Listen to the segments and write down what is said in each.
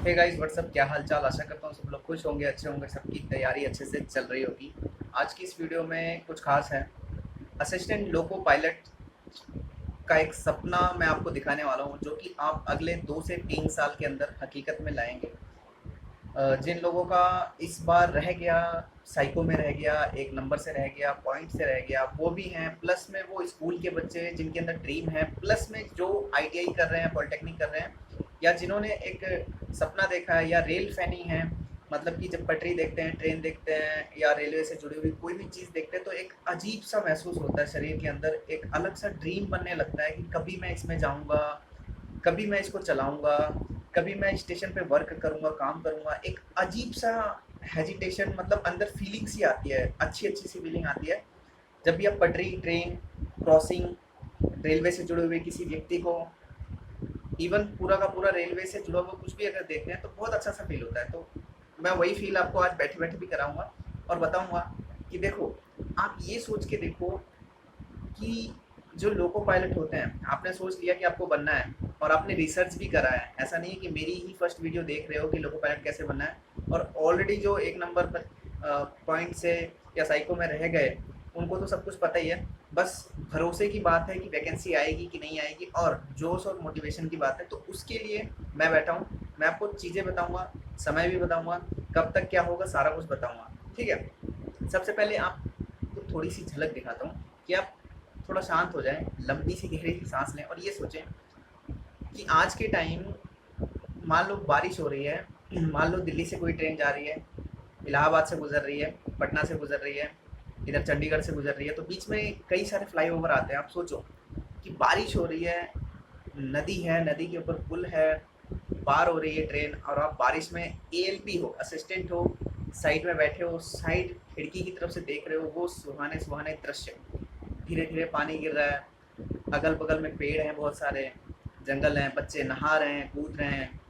Hey guys what's up, क्या हाल चाल। आशा करता हूँ सब लोग खुश होंगे, अच्छे होंगे, सबकी तैयारी अच्छे से चल रही होगी। आज की इस वीडियो में कुछ खास है। असिस्टेंट लोको पायलट का एक सपना मैं आपको दिखाने वाला हूँ, जो कि आप अगले 2 से 3 साल के अंदर हकीकत में लाएंगे। जिन लोगों का इस बार रह गया, साइको में रह गया, एक नंबर से रह गया, पॉइंट से रह गया, वो भी हैं। प्लस में वो स्कूल के बच्चे जिनके अंदर ड्रीम है, प्लस में जो आईटीआई कर रहे हैं, पॉलिटेक्निक कर रहे हैं, या जिन्होंने एक सपना देखा है, या रेल फैनी है। मतलब कि जब पटरी देखते हैं, ट्रेन देखते हैं, या रेलवे से जुड़ी हुई कोई भी चीज़ देखते हैं, तो एक अजीब सा महसूस होता है शरीर के अंदर। एक अलग सा ड्रीम बनने लगता है कि कभी मैं इसमें जाऊँगा, कभी मैं इसको चलाऊँगा, कभी मैं स्टेशन पे वर्क करूँगा, काम करूँगा। एक अजीब सा हेजिटेशन, मतलब अंदर फीलिंग सी आती है, अच्छी-अच्छी सी फीलिंग आती है। जब भी आप पटरी, ट्रेन, क्रॉसिंग, रेलवे से जुड़े हुए किसी व्यक्ति को, इवन पूरा का पूरा रेलवे से जुड़ा हुआ कुछ भी अगर देखते हैं, तो बहुत अच्छा सा फील होता है। तो मैं वही फील आपको आज बैठे-बैठे भी कराऊँगा और बताऊँगा कि देखो, आप ये सोच के देखो कि जो लोको पायलट होते हैं, आपने सोच लिया कि आपको बनना है और आपने रिसर्च भी करा है। ऐसा नहीं है कि मेरी ही फर्स्ट वीडियो देख रहे हो कि लोको पायलट कैसे बनना है, और ऑलरेडी जो एक नंबर पर पॉइंट से या साइको में रह गए, उनको तो सब कुछ पता ही है। बस भरोसे की बात है कि वैकेंसी आएगी कि नहीं आएगी, और जोश और मोटिवेशन की बात है। तो उसके लिए मैं बैठा हूँ, मैं आपको चीज़ें बताऊँगा, समय भी बताऊँगा, कब तक क्या होगा सारा कुछ बताऊँगा। ठीक है? सबसे पहले आपको थोड़ी सी झलक दिखाता हूँ कि आप थोड़ा शांत हो जाएं, लंबी सी गहरी सी सांस लें और ये सोचें कि आज के टाइम, मान लो बारिश हो रही है, मान लो दिल्ली से कोई ट्रेन जा रही है, इलाहाबाद से गुजर रही है, पटना से गुजर रही है, इधर चंडीगढ़ से गुजर रही है, तो बीच में कई सारे फ्लाईओवर आते हैं। आप सोचो कि बारिश हो रही है, नदी है, नदी के ऊपर पुल है, पार हो रही है ट्रेन, और आप बारिश में एएलपी हो, असिस्टेंट हो, साइड में बैठे हो, साइड खिड़की की तरफ से देख रहे हो वो सुहाने सुहाने दृश्य। धीरे धीरे पानी गिर रहा है, अगल बगल में पेड़ हैं, बहुत सारे जंगल हैं, बच्चे नहा रहे हैं, कूद रहे हैं,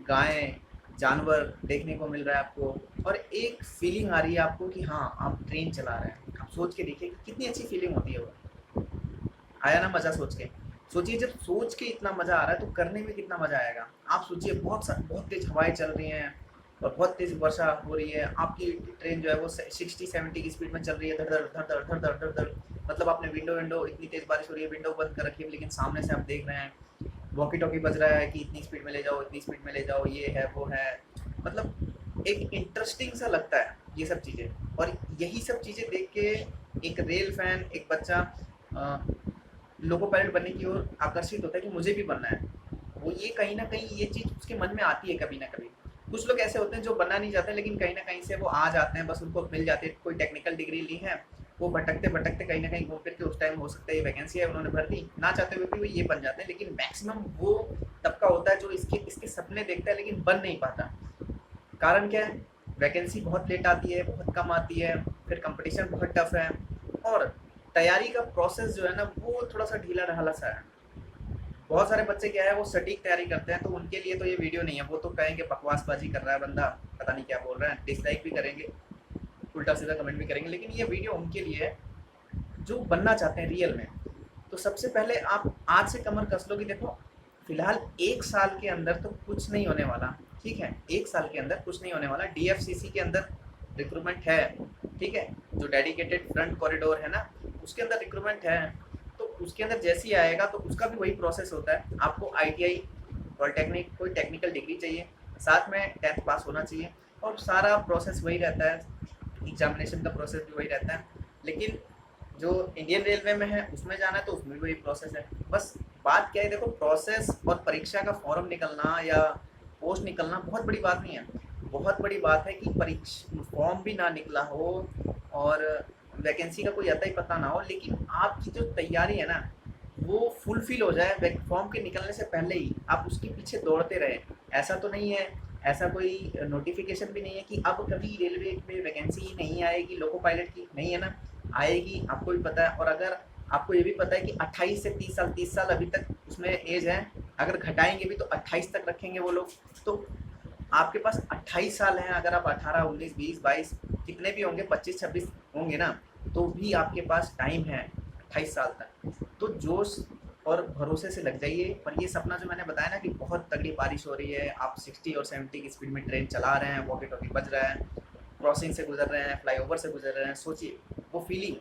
गायें, जानवर देखने को मिल रहा है आपको, और एक फीलिंग आ रही है आपको कि हाँ, आप ट्रेन चला रहे हैं। आप सोच के देखिए कि कितनी अच्छी फीलिंग होती है वो। आया ना मज़ा सोच के? सोचिए, जब सोच के इतना मज़ा आ रहा है तो करने में कितना मज़ा आएगा। आप सोचिए, बहुत तेज़ हवाएं चल रही हैं और बहुत तेज़ वर्षा हो रही है, आपकी ट्रेन जो है वो 60-70 की स्पीड में चल रही है, धड़ धड़ धड़ धड़ धड़ धड़ धड़ धड़। मतलब आपने विंडो विंडो, इतनी तेज़ बारिश हो रही है, विंडो बंद कर रखी है, लेकिन सामने से आप देख रहे हैं, वॉकी टॉकी बज रहा है कि इतनी स्पीड में ले जाओ, इतनी स्पीड में ले जाओ, ये है वो है। मतलब एक इंटरेस्टिंग सा लगता है ये सब चीज़ें। और यही सब चीज़ें देख के एक रेल फैन, एक बच्चा लोको पायलट बनने की ओर आकर्षित होता है कि मुझे भी बनना है। वो ये कहीं ना कहीं ये चीज़ उसके मन में आती है कभी ना कभी। कुछ लोग ऐसे होते हैं जो बनना नहीं चाहते, लेकिन कहीं ना कहीं से वो आ जाते हैं, बस उनको मिल जाती है। कोई टेक्निकल डिग्री ली है, वो भटकते भटकते कहीं ना कहीं घूम फिर के उस टाइम हो सकता है ये वैकेंसी है, उन्होंने भर दी, ना चाहते हुए भी वो ये बन जाते हैं। लेकिन मैक्सिमम वो तबका होता है जो इसके इसके सपने देखता है लेकिन बन नहीं पाता। कारण क्या है? वैकेंसी बहुत लेट आती है, बहुत कम आती है, फिर कंपटीशन बहुत टफ है, और तैयारी का प्रोसेस जो है ना, वो थोड़ा सा ढीला ढाला सा है। बहुत सारे बच्चे क्या है, वो सटीक तैयारी करते हैं, तो उनके लिए तो ये वीडियो नहीं है। वो तो कहेंगे बकवासबाजी कर रहा है बंदा, पता नहीं क्या बोल रहा है, डिसलाइक भी करेंगे, उल्टा सीधा कमेंट भी करेंगे। लेकिन ये वीडियो उनके लिए है जो बनना चाहते हैं रियल में। तो सबसे पहले आप आज से कमर कस लो कि देखो, फिलहाल 1 साल के अंदर तो कुछ नहीं होने वाला। ठीक है, 1 साल के अंदर कुछ नहीं होने वाला। डीएफसीसी के अंदर रिक्रूटमेंट है, ठीक है, जो डेडिकेटेड फ्रंट कॉरिडोर है ना, उसके अंदर रिक्रूटमेंट है। तो उसके अंदर जैसे ही आएगा तो उसका भी वही प्रोसेस होता है। आपको आईटीआई, पॉलिटेक्निक, कोई टेक्निकल डिग्री चाहिए, साथ में 10th पास होना चाहिए, और सारा प्रोसेस वही रहता है। एग्जामिनेशन का प्रोसेस भी वही रहता है। लेकिन जो इंडियन रेलवे में है उसमें जाना है तो उसमें भी वही प्रोसेस है। बस बात क्या है, देखो, प्रोसेस और परीक्षा का फॉर्म निकलना या पोस्ट निकलना बहुत बड़ी बात नहीं है। बहुत बड़ी बात है कि परीक्षा फॉर्म भी ना निकला हो और वैकेंसी का कोई अता ही पता ना हो, लेकिन आपकी जो तैयारी है ना, वो फुलफिल हो जाए फॉर्म के निकलने से पहले ही, आप उसके पीछे दौड़ते रहे। ऐसा तो नहीं है, ऐसा कोई नोटिफिकेशन भी नहीं है कि अब कभी रेलवे में वैकेंसी ही नहीं आएगी लोको पायलट की, नहीं है ना, आएगी, आपको भी पता है। और अगर आपको ये भी पता है कि 28 से 30 साल, 30 साल अभी तक उसमें एज है, अगर घटाएंगे भी तो 28 तक रखेंगे वो लोग। तो आपके पास 28 साल हैं। अगर आप 18, 19, 20, 22 कितने भी होंगे, 25, 26 होंगे ना, तो भी आपके पास टाइम है 28 साल तक। तो जोश और भरोसे से लग जाइए। पर ये सपना जो मैंने बताया ना कि बहुत तगड़ी बारिश हो रही है, आप 60 और 70 की स्पीड में ट्रेन चला रहे हैं, वॉकी टॉकी बज रहा है, क्रॉसिंग से गुजर रहे हैं, फ्लाईओवर से गुजर रहे हैं, सोचिए वो फीलिंग,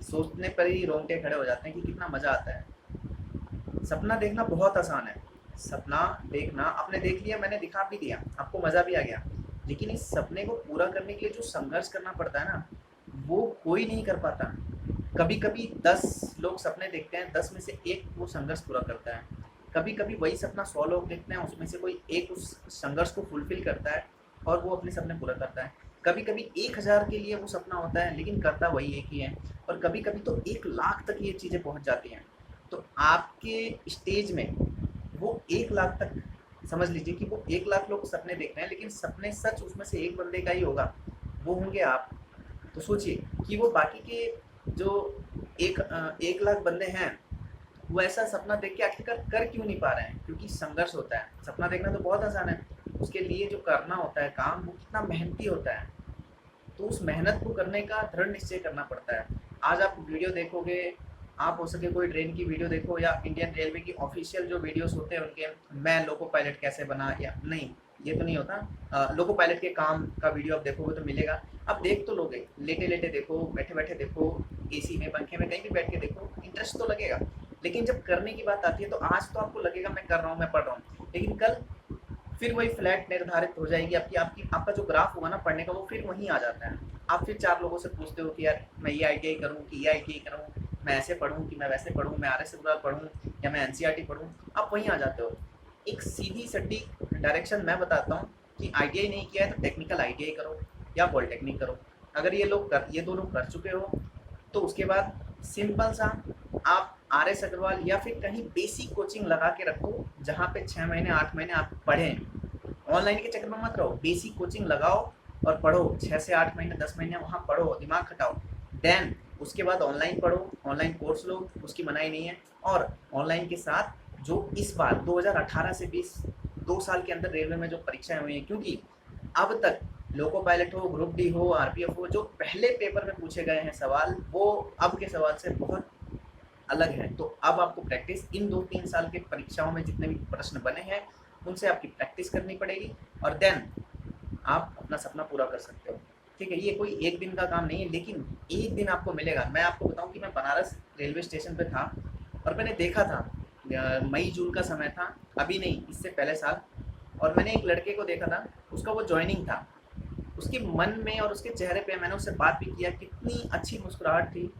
सोचने पर ही रोंगटे खड़े हो जाते हैं कि कितना मज़ा आता है। सपना देखना बहुत आसान है। सपना देखना आपने देख लिया, मैंने दिखा भी दिया, आपको मज़ा भी आ गया, लेकिन इस सपने को पूरा करने के लिए जो संघर्ष करना पड़ता है ना, वो कोई नहीं कर पाता। कभी कभी 10 लोग सपने देखते हैं, 10 में से एक वो संघर्ष पूरा करता है। कभी कभी वही सपना 100 लोग देखते हैं, उसमें से कोई एक उस संघर्ष को फुलफिल करता है और वो अपने सपने पूरा करता है। कभी कभी 1000 के लिए वो सपना होता है, लेकिन करता वही एक ही है। और कभी कभी तो 1 लाख तक ये चीज़ें पहुंच जाती हैं। तो आपके स्टेज में वो 1 लाख तक, समझ लीजिए कि वो 1 लाख लोग सपने देख रहे हैं, लेकिन सपने सच उसमें से एक बंदे का ही होगा, वो होंगे आप। तो सोचिए कि वो बाकी के जो 1 लाख बंदे हैं, वो ऐसा सपना देख के आखिरकार कर क्यों नहीं पा रहे हैं? क्योंकि संघर्ष होता है। सपना देखना तो बहुत आसान है, उसके लिए जो करना होता है काम, वो कितना मेहनती होता है। तो उस मेहनत को करने का दृढ़ निश्चय करना पड़ता है। आज आप वीडियो देखोगे, आप हो सके कोई ट्रेन की वीडियो देखो या इंडियन रेलवे की ऑफिशियल जो वीडियोस होते हैं उनके, मैं लोको पायलट कैसे बना, या नहीं, ये तो नहीं होता। लोको पायलट के काम का वीडियो आप देखोगे तो मिलेगा। आप देख तो लोगे, लेटे लेटे देखो, बैठे बैठे देखो, एसी में, पंखे में, कहीं भी बैठ के देखो, इंटरेस्ट तो लगेगा। लेकिन जब करने की बात आती है तो आज तो आपको लगेगा मैं कर रहा हूँ, मैं पढ़ रहा हूँ, लेकिन कल फिर वही फ्लैट निर्धारित हो जाएगी आपकी आपकी आपका जो ग्राफ होगा ना पढ़ने का, वो फिर वहीं आ जाता है। आप फिर 4 लोगों से पूछते हो कि यार मैं ये ITI करूँ कि ये ITI करूँ, मैं ऐसे पढ़ूँ कि मैं वैसे पढ़ूँ, मैं RS अग्रवाल पढ़ूँ या मैं NCERT पढ़ूँ, आप वहीं आ जाते हो। एक सीधी सटीक डायरेक्शन मैं बताता हूँ कि ITI नहीं किया है तो टेक्निकल ITI करो या पॉलिटेक्निक करो। अगर ये दोनों कर चुके हो तो उसके बाद सिंपल सा आप RS अग्रवाल या फिर कहीं बेसिक कोचिंग लगा के रखो, जहाँ पे 6 महीने 8 महीने आप पढ़ें। ऑनलाइन के चक्कर में मत रहो, बेसिक कोचिंग लगाओ और पढ़ो, 6 से 8 महीने 10 महीने वहाँ पढ़ो, दिमाग खटाओ। देन उसके बाद ऑनलाइन पढ़ो, ऑनलाइन कोर्स लो, उसकी मनाही नहीं है। और ऑनलाइन के साथ जो इस बार 2018 से 20 2 साल के अंदर रेलवे में जो परीक्षाएं हुई हैं, क्योंकि अब तक लोको पायलट हो, ग्रुप डी हो, RPF हो, जो पहले पेपर में पूछे गए हैं सवाल, वो अब के सवाल से बहुत अलग है। तो अब आपको प्रैक्टिस, इन 2-3 साल के परीक्षाओं में जितने भी प्रश्न बने हैं उनसे आपकी प्रैक्टिस करनी पड़ेगी, और देन आप अपना सपना पूरा कर सकते हो। ठीक है, ये कोई एक दिन का काम नहीं है, लेकिन एक दिन आपको मिलेगा। मैं आपको बताऊं कि मैं बनारस रेलवे स्टेशन पे था और मैंने देखा था, मई जून का समय था, अभी नहीं, इससे पहले साल। और मैंने एक लड़के को देखा था, उसका वो ज्वाइनिंग था, उसके मन में और उसके चेहरे पे, मैंने उससे बात भी किया, कितनी अच्छी मुस्कुराहट थी।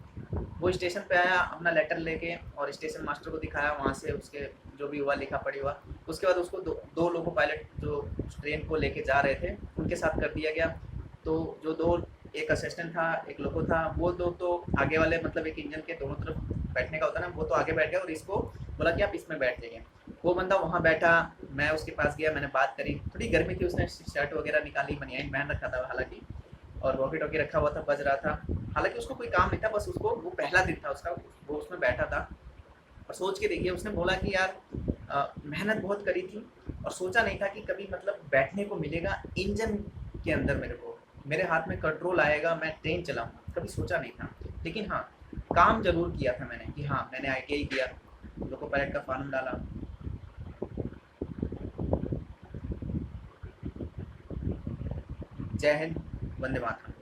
वो स्टेशन पे आया अपना लेटर लेके और स्टेशन मास्टर को दिखाया, वहाँ से उसके जो भी हुआ लिखा पढ़ी हुआ। उसके बाद उसको दो लोको पायलट जो ट्रेन को लेके जा रहे थे उनके साथ कर दिया गया। तो जो दो, एक असिस्टेंट था एक लोको था, वो दो तो आगे वाले, मतलब एक इंजन के दोनों तरफ बैठने का होता है ना, वो तो आगे बैठ गया और इसको बोला कि आप इसमें बैठ जाइए। वो बंदा वहाँ बैठा, मैं उसके पास गया, मैंने बात करी, थोड़ी गर्मी थी, उसने शर्ट वगैरह निकाली, बनियान पहन रखा था हालांकि, और वॉकी टॉकी रखा हुआ था, बज रहा था। हालांकि उसको कोई काम नहीं था, बस उसको वो पहला दिन था उसका, वो उसमें बैठा था। और सोच के देखिए, उसने बोला कि यार मेहनत बहुत करी थी और सोचा नहीं था कि कभी मतलब बैठने को मिलेगा इंजन के अंदर, मेरे हाथ में कंट्रोल आएगा, मैं ट्रेन चलाऊंगा, कभी सोचा नहीं था। लेकिन हाँ, काम जरूर किया था मैंने, कि हाँ मैंने ITI किया, लोको पायलट का फॉर्म डाला। जय हिंद, वंदे मातरम।